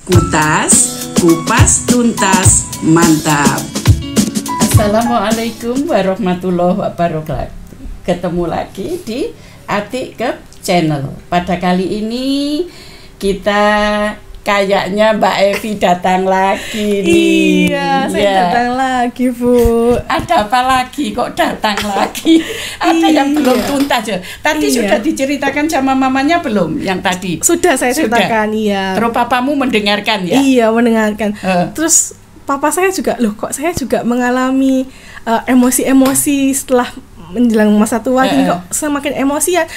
Kutas, kupas, tuntas, mantap. Assalamualaikum warahmatullahi wabarakatuh. Ketemu lagi di Atik Kep Channel. Pada kali ini kita kayaknya Mbak Evi datang lagi nih. Iya, saya datang lagi, Bu. Ada apa lagi kok datang lagi? Ada yang belum tuntas ya. Tadi sudah diceritakan sama mamanya belum? Yang tadi sudah saya ceritakan, iya. Terus papamu mendengarkan ya? Iya, mendengarkan. Terus papa saya juga, loh kok saya juga mengalami emosi-emosi setelah menjelang masa tua gini, kok semakin emosian.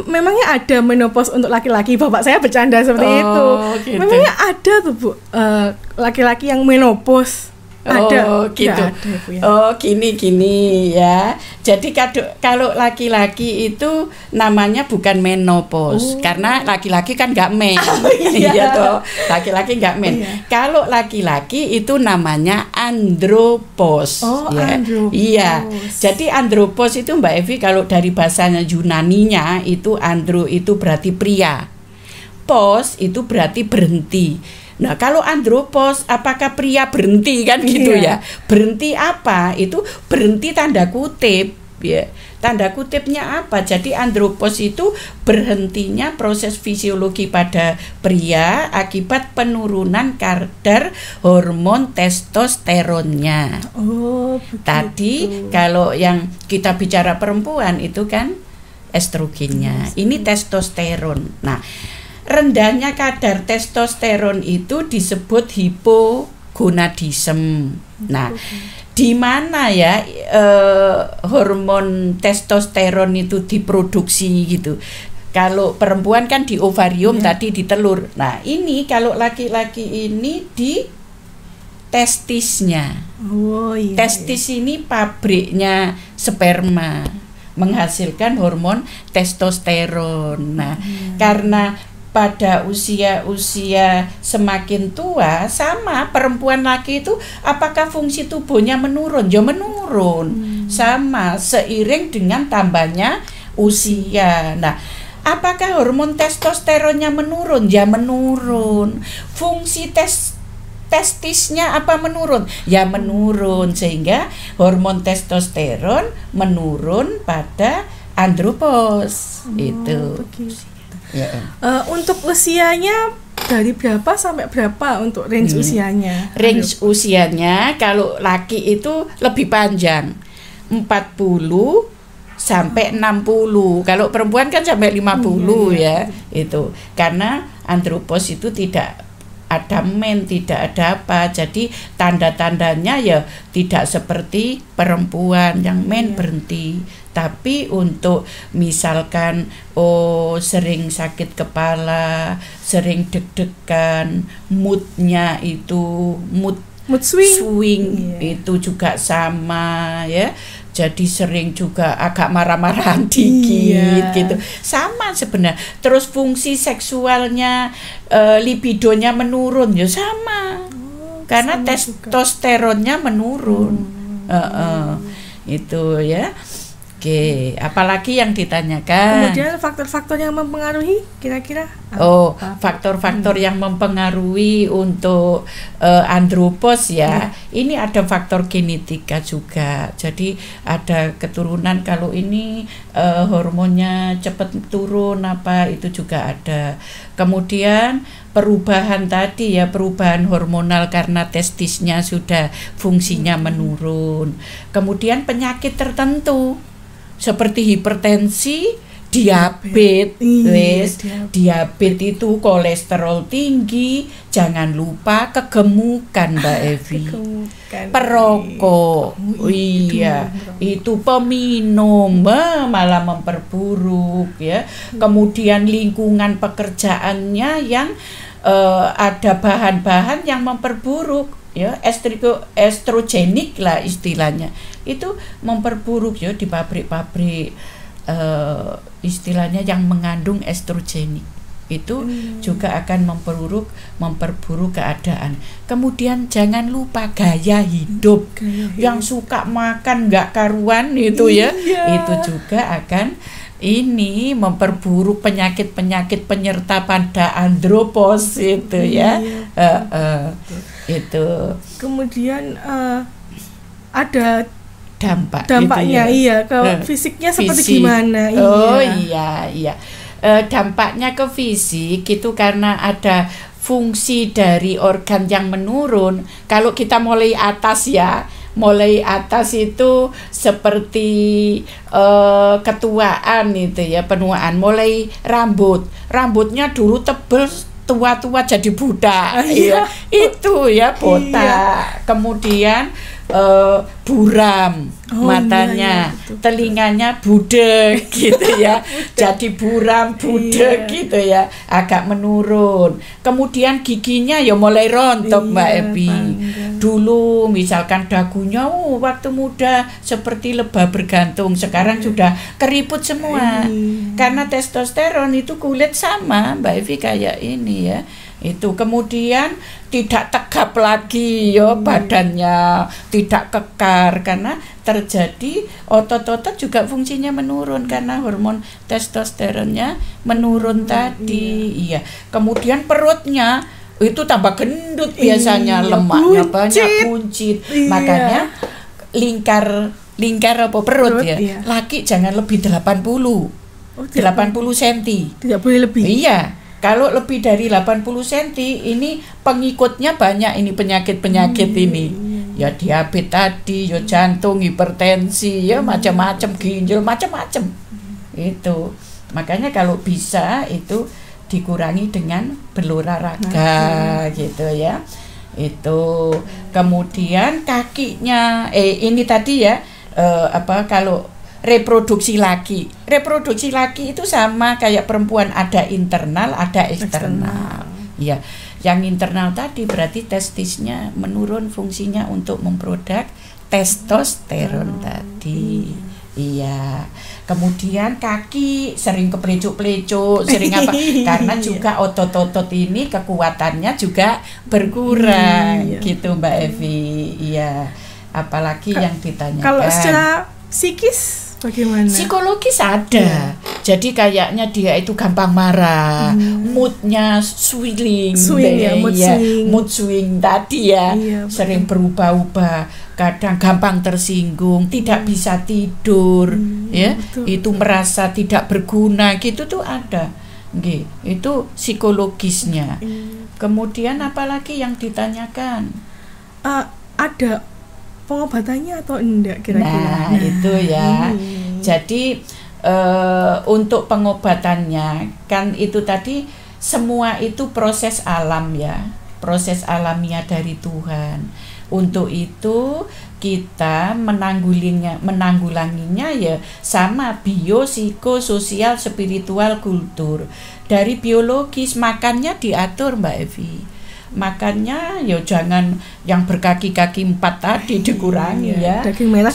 Memangnya ada menopause untuk laki-laki? Bapak saya bercanda seperti itu. Gitu. Memangnya ada tuh, Bu, laki-laki yang menopause? Ada. Gitu. Ada, Bu, ya. Gini ya. Jadi kalau laki-laki itu namanya bukan menopause, karena laki-laki kan nggak men. Iya toh, laki-laki nggak men. Kalau laki-laki itu namanya andropause. Ya. Andropause. Iya. Jadi andropause itu Mbak Evi, kalau dari bahasanya Yunaninya itu andro itu berarti pria, pos itu berarti berhenti. Nah, kalau andropause, apakah pria berhenti kan gitu ya? Berhenti apa? Itu berhenti tanda kutip ya. Tanda kutipnya apa? Jadi andropause itu berhentinya proses fisiologi pada pria akibat penurunan kadar hormon testosteronnya. Begitu. Tadi kalau yang kita bicara perempuan itu kan estrogennya. Ini testosteron. Nah, rendahnya kadar testosteron itu disebut hipogonadisme. Nah, di mana ya hormon testosteron itu diproduksi gitu. Kalau perempuan kan di ovarium, tadi di telur. Nah, ini kalau laki-laki ini di testisnya. Testis ini pabriknya sperma, menghasilkan hormon testosteron. Nah, karena pada usia semakin tua, sama perempuan laki itu apakah fungsi tubuhnya menurun? Ya menurun, sama seiring dengan tambahnya usia. Nah, apakah hormon testosteronnya menurun? Ya menurun. Fungsi testisnya apa menurun? Ya menurun, sehingga hormon testosteron menurun pada andropause. Itu. Begitu. Untuk usianya dari berapa sampai berapa untuk range usianya? Range usianya kalau laki itu lebih panjang, 40 sampai 60. Kalau perempuan kan sampai 50 ya. Itu karena andropause itu tidak ada men, tidak ada apa. Jadi tanda-tandanya ya tidak seperti perempuan yang men berhenti. Tapi untuk misalkan sering sakit kepala, sering deg-degan, moodnya itu mood swing itu juga sama ya. Jadi sering juga agak marah-marahan dikit gitu. Sama sebenarnya. Terus fungsi seksualnya, libidonya menurun ya sama. Karena sama testosteronnya menurun. Itu ya. Oke, apalagi yang ditanyakan? Kemudian faktor-faktor yang mempengaruhi kira-kira? Faktor-faktor yang mempengaruhi untuk andropause ya. Ini ada faktor genetika juga. Jadi ada keturunan, kalau ini hormonnya cepat turun apa itu juga ada. Kemudian perubahan tadi ya, perubahan hormonal karena testisnya sudah fungsinya menurun. Kemudian penyakit tertentu seperti hipertensi, diabetes, diabetes itu kolesterol tinggi, jangan lupa kegemukan Mbak Evi, perokok, itu peminum malah memperburuk ya. Kemudian lingkungan pekerjaannya yang ada bahan-bahan yang memperburuk ya, estrogenik lah istilahnya, itu memperburuk ya di pabrik-pabrik istilahnya yang mengandung estrogenik itu juga akan memperburuk keadaan. Kemudian jangan lupa gaya hidup yang suka makan nggak karuan itu ya, itu juga akan ini memperburuk penyakit-penyakit penyerta pada andropos itu ya. Itu. Kemudian ada gitu dampaknya ya. ke fisiknya seperti gimana? Oh iya. Dampaknya ke fisik itu karena ada fungsi dari organ yang menurun. Kalau kita mulai atas itu seperti ketuaan itu ya, penuaan. Mulai rambutnya dulu tebal, tua-tua jadi budak. Ya. Itu ya botak. Kemudian buram matanya, telinganya budek gitu ya. Jadi buram budek gitu ya, agak menurun. Kemudian giginya ya mulai rontok Mbak Evi. Dulu misalkan dagunya waktu muda seperti lebah bergantung, sekarang sudah keriput semua. Karena testosteron itu kulit sama Mbak Evi kayak ini ya. Itu kemudian tidak tegap lagi ya badannya, tidak kekar karena terjadi otot-otot juga fungsinya menurun karena hormon testosteronnya menurun tadi. Iya. Kemudian perutnya itu tambah gendut biasanya, lemaknya banyak, buncit. Makanya lingkar apa perut ya. Laki jangan lebih 80 cm. Tidak boleh lebih. Iya. Kalau lebih dari 80 cm ini pengikutnya banyak, ini penyakit-penyakit ini. Ya diabetes tadi, ya jantung, hipertensi, ya macam-macam, ginjal, macam-macam. Itu. Makanya kalau bisa itu dikurangi dengan berolahraga gitu ya. Itu. Kemudian kakinya ini tadi ya kalau reproduksi laki itu sama kayak perempuan, ada internal ada eksternal. Ya, yang internal tadi berarti testisnya menurun fungsinya untuk memproduk testosteron tadi. Iya. Kemudian kaki sering keplecuk-plecuk, sering apa? Karena juga otot-otot ini kekuatannya juga berkurang gitu Mbak Evi. Iya. Apalagi yang ditanyakan. Kalau secara psikis bagaimana? Psikologis ada. Jadi kayaknya dia itu gampang marah, moodnya mood swing tadi ya, sering berubah-ubah, kadang gampang tersinggung, tidak bisa tidur, ya, itu merasa tidak berguna gitu tuh ada. Itu psikologisnya. Kemudian apalagi yang ditanyakan? Ada pengobatannya atau enggak kira-kira? Nah, itu ya. Jadi untuk pengobatannya kan itu tadi semua itu proses alam ya, proses alamiah dari Tuhan. Untuk itu kita menanggulanginya ya sama psikososial, spiritual, kultur. Dari biologis makannya diatur Mbak Evi. Makannya ya jangan yang berkaki-kaki 4 tadi dikurangi ya. Daging merah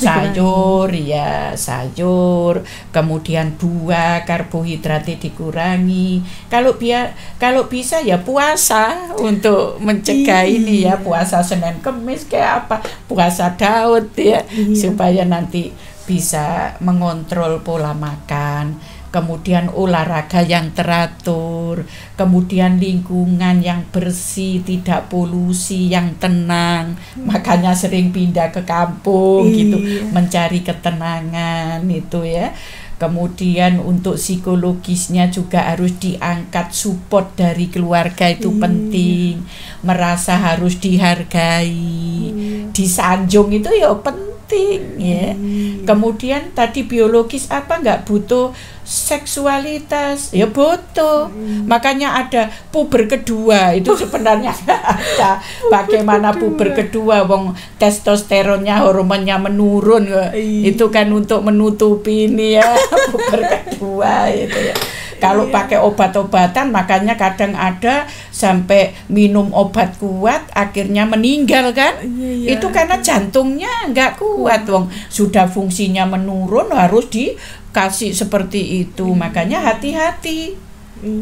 sayur, kemudian buah, karbohidratnya dikurangi. Kalau bisa ya puasa untuk mencegah ini ya, puasa Senin Kemis kayak apa, puasa Daud ya, supaya nanti bisa mengontrol pola makan. Kemudian olahraga yang teratur, kemudian lingkungan yang bersih, tidak polusi, yang tenang. Makanya sering pindah ke kampung gitu, mencari ketenangan itu ya. Kemudian untuk psikologisnya juga harus diangkat, support dari keluarga itu penting. Merasa harus dihargai, disanjung itu ya penting ya. Kemudian tadi biologis apa nggak butuh seksualitas ya butuh. Makanya ada puber kedua itu sebenarnya ada. Bagaimana puber kedua, wong testosteronnya, hormonnya menurun itu kan untuk menutupi ini ya puber kedua itu ya. Kalau pakai obat-obatan makanya kadang ada sampai minum obat kuat akhirnya meninggal kan. Itu karena jantungnya nggak kuat, wong sudah fungsinya menurun, harus dikasih seperti itu. Makanya hati-hati,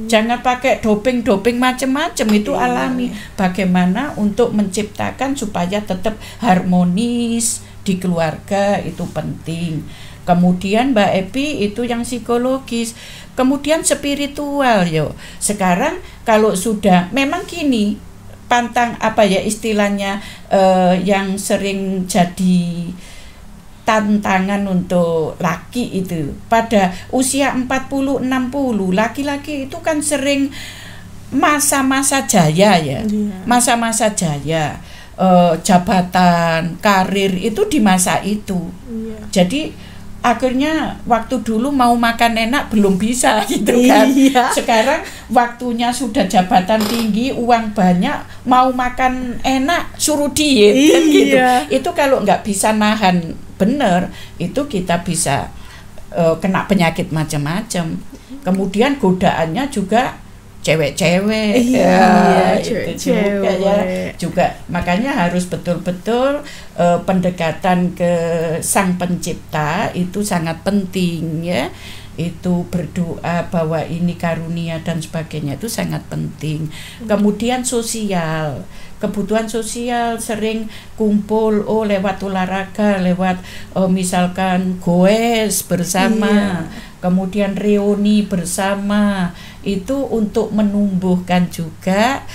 jangan pakai doping macam-macam, itu alami. Bagaimana untuk menciptakan supaya tetap harmonis di keluarga itu penting. Kemudian Mbak Epi itu yang psikologis. Kemudian spiritual yo. Sekarang kalau sudah memang gini, pantang apa ya istilahnya yang sering jadi tantangan untuk laki itu pada usia 40-60, laki-laki itu kan sering masa-masa jaya ya. Masa-masa jaya, jabatan, karir itu di masa itu. Jadi akhirnya waktu dulu mau makan enak belum bisa gitu kan. Sekarang waktunya sudah jabatan tinggi, uang banyak, mau makan enak suruh diet kan gitu. Itu kalau nggak bisa nahan benar, itu kita bisa kena penyakit macam-macam. Kemudian godaannya juga cewek-cewek, juga makanya harus betul-betul pendekatan ke Sang Pencipta itu sangat penting ya. Itu berdoa bahwa ini karunia dan sebagainya itu sangat penting. Kemudian sosial, kebutuhan sosial sering kumpul lewat olahraga, lewat misalkan goes bersama, kemudian reuni bersama, itu untuk menumbuhkan juga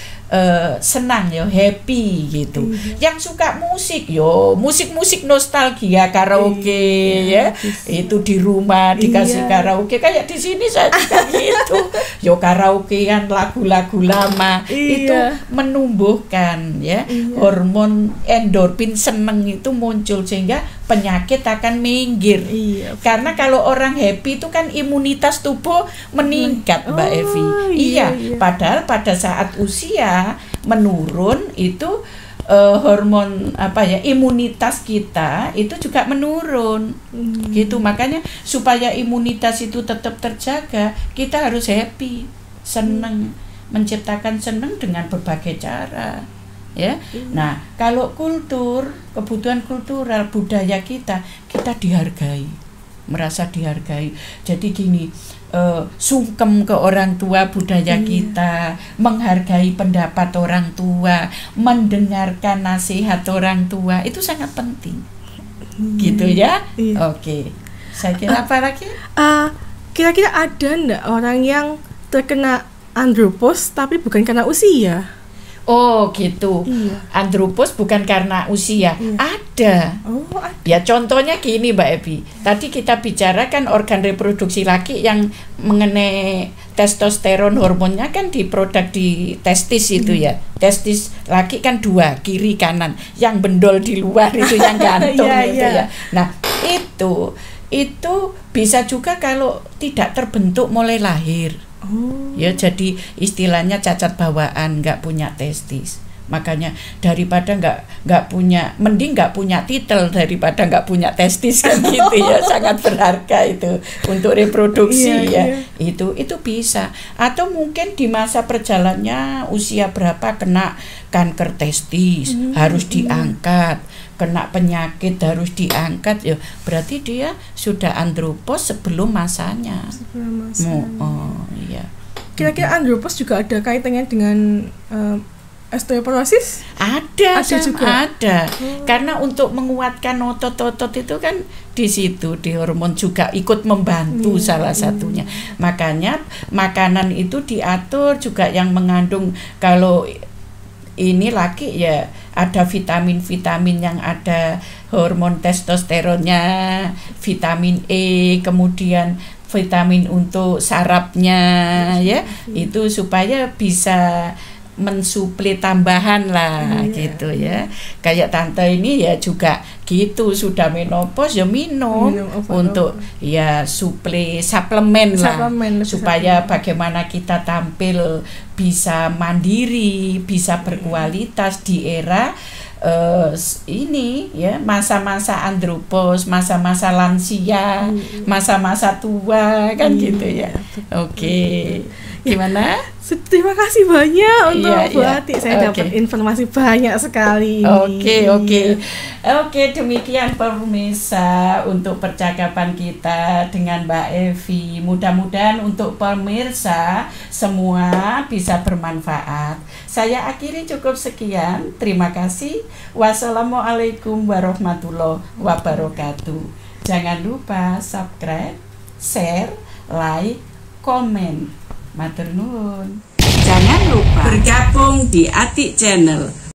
senang ya, happy gitu. Yang suka musik yo, musik-musik nostalgia, karaoke ya. Itu di rumah dikasih karaoke kayak di sini saya juga gitu. Yo karaokean lagu-lagu lama itu menumbuhkan ya hormon endorfin seneng itu muncul sehingga penyakit akan minggir. Karena kalau orang happy itu kan imunitas tubuh meningkat, Mbak Evi. Padahal pada saat usia menurun itu hormon apa ya, imunitas kita itu juga menurun. Gitu. Makanya supaya imunitas itu tetap terjaga, kita harus happy, seneng, menciptakan seneng dengan berbagai cara. Ya. Nah, kalau kultur, kebutuhan kultural budaya kita dihargai, merasa dihargai. Jadi gini, sungkem ke orang tua budaya kita, menghargai pendapat orang tua, mendengarkan nasihat orang tua, itu sangat penting. Gitu ya. Oke. Saya kira apa lagi? Kira-kira ada enggak orang yang terkena andropos tapi bukan karena usia? Oh gitu. Andropos bukan karena usia. Ada. Ada. Ya contohnya gini Mbak Ebi. Tadi kita bicarakan organ reproduksi laki yang mengenai testosteron, hormonnya kan diproduk di testis itu ya. Testis laki kan 2, kiri kanan. Yang bendol di luar itu yang gantung itu ya. Nah, itu bisa juga kalau tidak terbentuk mulai lahir. Ya jadi istilahnya cacat bawaan, nggak punya testis. Makanya daripada nggak punya, mending nggak punya titel daripada nggak punya testis kan gitu ya. Sangat berharga itu untuk reproduksi ya. Itu bisa. Atau mungkin di masa perjalanannya usia berapa kena kanker testis, harus diangkat, kena penyakit harus diangkat ya. Berarti dia sudah andropos sebelum masanya. Iya. Kira-kira andropos juga ada kaitannya dengan osteoporosis? Ada juga. Karena untuk menguatkan otot-otot itu kan di situ, di hormon juga ikut membantu salah satunya. Makanya makanan itu diatur juga yang mengandung, kalau ini laki ya ada vitamin-vitamin yang ada hormon testosteronnya, vitamin E, kemudian vitamin untuk sarafnya ya. Itu supaya bisa mensuplai tambahan lah gitu ya. Kayak tante ini ya juga gitu, sudah menopause ya minum untuk ya suplai suplemen lah supaya bagaimana kita tampil bisa mandiri, bisa berkualitas di era ini ya, masa-masa andropos, masa-masa lansia, masa-masa tua kan gitu ya. Oke. Gimana? Terima kasih banyak untuk Bu Ati. Saya dapat informasi banyak sekali. Oke, demikian pemirsa untuk percakapan kita dengan Mbak Evi. Mudah-mudahan untuk pemirsa semua bisa bermanfaat. Saya akhiri cukup sekian. Terima kasih. Wassalamualaikum warahmatullahi wabarakatuh. Jangan lupa subscribe, share, like, komen. Matur nuwun. Jangan lupa bergabung di Atik Channel.